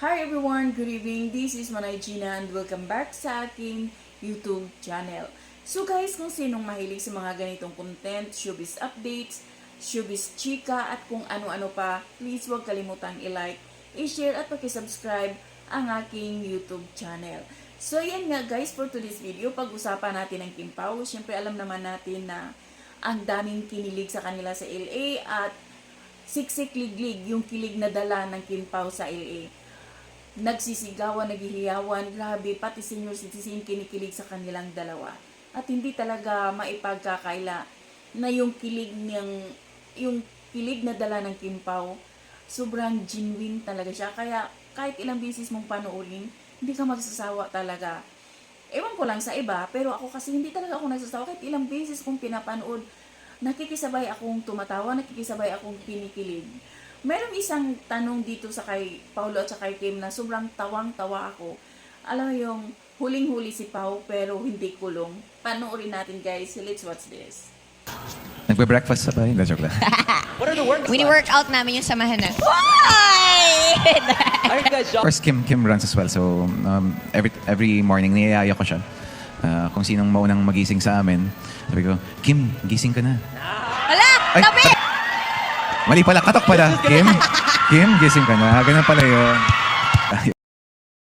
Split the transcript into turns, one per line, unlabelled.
Hi everyone! Good evening! This is Manay Gina and welcome back sa aking YouTube channel. So guys, kung sinong mahilig sa mga ganitong content, showbiz updates, showbiz chika at kung ano-ano pa, please huwag kalimutang i-like, i-share at pakisubscribe ang aking YouTube channel. So yan nga guys, for today's video, pag-usapan natin ang Kim Pao. Siyempre alam naman natin na ang daming kinilig sa kanila sa LA at siksik-liglig yung kilig na dala ng Kim Pao sa LA. Nagsisigawan, naghihiyawan, grabe, pati senior citizen kinikilig sa kanilang dalawa. At hindi talaga maipagkakaila na yung kilig na dala ng Kim Pao, sobrang genuine talaga siya. Kaya kahit ilang beses mong panoorin, hindi ka magsasawa talaga. Ewan ko lang sa iba, pero ako kasi hindi talaga ako nagsasawa. Kahit ilang beses kong pinapanood, nakikisabay akong tumatawa, nakikisabay akong pinikilig. Meron isang tanong dito sa kay Paulo at sa kay Kim na sobrang tawang-tawa ako. Alam mo yung huling-huli si Pao pero hindi kulong. Panoorin natin guys. Let's watch this.
Nagbe-breakfast sabay? Hindi, joke lang.
What are the works like?
Wini-workout namin yung samahan na.
Are you guys
Of course, Kim runs as well. So, every morning, niyayaya ko siya. Kung sinong maunang magising sa amin, sabi ko, Kim, gising ka na.
Wala!
Ay,
Tabi!
Mali pala, katok pala. Kim, gising ka na. Ganun pala yun.